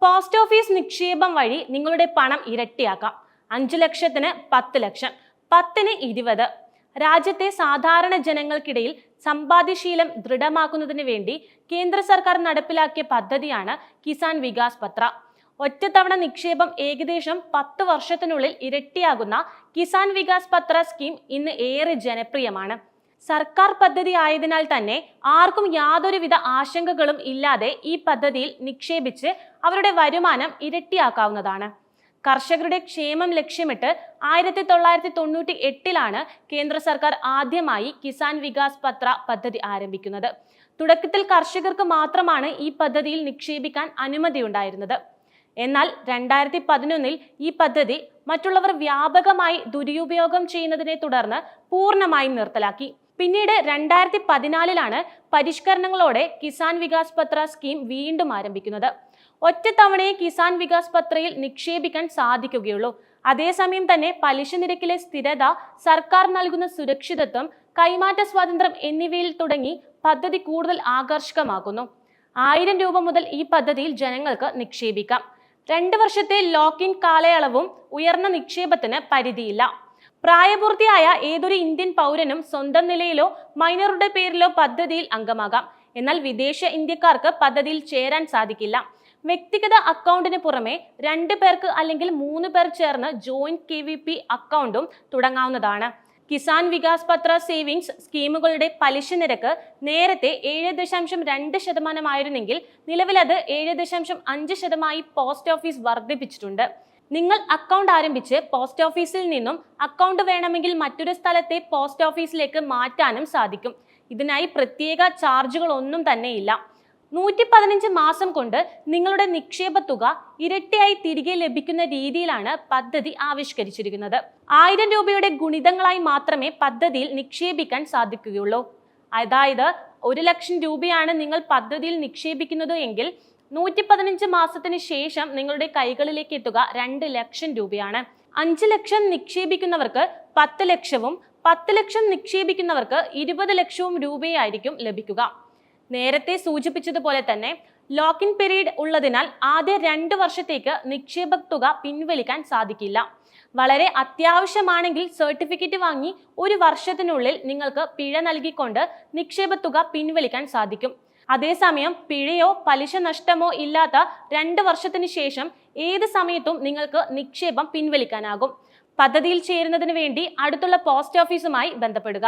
Post office നിക്ഷേപം വഴി നിങ്ങളുടെ പണം ഇരട്ടിയാക്കാം. 5 ലക്ഷത്തിന് 10 ലക്ഷം, 10ന് 20. രാജ്യത്തെ സാധാരണ ജനങ്ങൾക്കിടയിൽ സമ്പാദ്യശീലം ദൃഢമാക്കുന്നതിന് വേണ്ടി കേന്ദ്ര സർക്കാർ നടപ്പിലാക്കിയ പദ്ധതിയാണ് കിസാൻ വികാസ് പത്ര. ഒറ്റത്തവണ നിക്ഷേപം ഏകദേശം 10 വർഷത്തിനുള്ളിൽ ഇരട്ടിയാകുന്ന കിസാൻ വികാസ് പത്ര സ്കീം ഇന്ന് ഏറെ ജനപ്രിയമാണ്. സർക്കാർ പദ്ധതി ആയതിനാൽ തന്നെ ആർക്കും യാതൊരുവിധ ആശങ്കകളും ഇല്ലാതെ ഈ പദ്ധതിയിൽ നിക്ഷേപിച്ച് അവരുടെ വരുമാനം ഇരട്ടിയാക്കാവുന്നതാണ്. കർഷകരുടെ ക്ഷേമം ലക്ഷ്യമിട്ട് 1998 കേന്ദ്ര സർക്കാർ ആദ്യമായി കിസാൻ വികാസ് പത്ര പദ്ധതി ആരംഭിക്കുന്നത്. തുടക്കത്തിൽ കർഷകർക്ക് മാത്രമാണ് ഈ പദ്ധതിയിൽ നിക്ഷേപിക്കാൻ അനുമതിയുണ്ടായിരുന്നത്. എന്നാൽ 2011 ഈ പദ്ധതി മറ്റുള്ളവർ വ്യാപകമായി ദുരുപയോഗം ചെയ്യുന്നതിനെ തുടർന്ന് പൂർണ്ണമായും നിർത്തലാക്കി. പിന്നീട് 2014 പരിഷ്കരണങ്ങളോടെ കിസാൻ വികാസ് പത്ര സ്കീം വീണ്ടും ആരംഭിക്കുന്നത്. ഒറ്റത്തവണയെ കിസാൻ വികാസ് പത്രയിൽ നിക്ഷേപിക്കാൻ സാധിക്കുകയുള്ളൂ. അതേസമയം തന്നെ പലിശ നിരക്കിലെ സ്ഥിരത, സർക്കാർ നൽകുന്ന സുരക്ഷിതത്വം, കൈമാറ്റ സ്വാതന്ത്ര്യം എന്നിവയിൽ തുടങ്ങി പദ്ധതി കൂടുതൽ ആകർഷകമാക്കുന്നു. 1000 രൂപ മുതൽ ഈ പദ്ധതിയിൽ ജനങ്ങൾക്ക് നിക്ഷേപിക്കാം. 2 വർഷത്തെ ലോക്ക് ഇൻ കാലയളവും ഉയർന്ന നിക്ഷേപത്തിന് പരിധിയില്ല. പ്രായപൂർത്തിയായ ഏതൊരു ഇന്ത്യൻ പൗരനും സ്വന്തം നിലയിലോ മൈനറുടെ പേരിലോ പദ്ധതിയിൽ അംഗമാകാം. എന്നാൽ വിദേശ ഇന്ത്യക്കാർക്ക് പദ്ധതിയിൽ ചേരാൻ സാധിക്കില്ല. വ്യക്തിഗത അക്കൗണ്ടിന് പുറമെ 2 പേർക്ക് അല്ലെങ്കിൽ 3 പേർ ചേർന്ന് ജോയിന്റ് KVP അക്കൗണ്ടും തുടങ്ങാവുന്നതാണ്. കിസാൻ വികാസ് പത്ര സേവിങ്സ് സ്കീമുകളുടെ പലിശ നിരക്ക് നേരത്തെ 7.2% ആയിരുന്നെങ്കിൽ നിലവിൽ അത് 7.5% പോസ്റ്റ് ഓഫീസ് വർദ്ധിപ്പിച്ചിട്ടുണ്ട്. നിങ്ങൾ അക്കൗണ്ട് ആരംഭിച്ച് പോസ്റ്റ് ഓഫീസിൽ നിന്നും അക്കൗണ്ട് വേണമെങ്കിൽ മറ്റൊരു സ്ഥലത്തെ പോസ്റ്റ് ഓഫീസിലേക്ക് മാറ്റാനും സാധിക്കും. ഇതിനായി പ്രത്യേക ചാർജുകൾ ഒന്നും തന്നെയില്ല. 115 മാസം കൊണ്ട് നിങ്ങളുടെ നിക്ഷേപ തുക ഇരട്ടിയായി തിരികെ ലഭിക്കുന്ന രീതിയിലാണ് പദ്ധതി ആവിഷ്കരിച്ചിരിക്കുന്നത്. 1000 രൂപയുടെ ഗുണിതങ്ങളായി മാത്രമേ പദ്ധതിയിൽ നിക്ഷേപിക്കാൻ സാധിക്കുകയുള്ളൂ. അതായത് 1 ലക്ഷം രൂപയാണ് നിങ്ങൾ പദ്ധതിയിൽ നിക്ഷേപിക്കുന്നത് എങ്കിൽ 115 മാസത്തിന് ശേഷം നിങ്ങളുടെ കൈകളിലേക്ക് എത്തുക 2 ലക്ഷം രൂപയാണ്. 5 ലക്ഷം നിക്ഷേപിക്കുന്നവർക്ക് 10 ലക്ഷവും 10 ലക്ഷം നിക്ഷേപിക്കുന്നവർക്ക് 20 ലക്ഷവും രൂപയായിരിക്കും ലഭിക്കുക. നേരത്തെ സൂചിപ്പിച്ചതുപോലെ തന്നെ ലോക്ക് ഇൻ പീരീഡ് ഉള്ളതിനാൽ ആദ്യ 2 വർഷത്തേക്ക് നിക്ഷേപ തുക പിൻവലിക്കാൻ സാധിക്കില്ല. വളരെ അത്യാവശ്യമാണെങ്കിൽ സർട്ടിഫിക്കറ്റ് വാങ്ങി 1 വർഷത്തിനുള്ളിൽ നിങ്ങൾക്ക് പിഴ നൽകിക്കൊണ്ട് നിക്ഷേപ തുക പിൻവലിക്കാൻ സാധിക്കും. അതേസമയം പിഴയോ പലിശ നഷ്ടമോ ഇല്ലാത്ത 2 വർഷത്തിന് ശേഷം ഏത് സമയത്തും നിങ്ങൾക്ക് നിക്ഷേപം പിൻവലിക്കാനാകും. പദ്ധതിയിൽ ചേരുന്നതിന് വേണ്ടി അടുത്തുള്ള പോസ്റ്റ് ഓഫീസുമായി ബന്ധപ്പെടുക.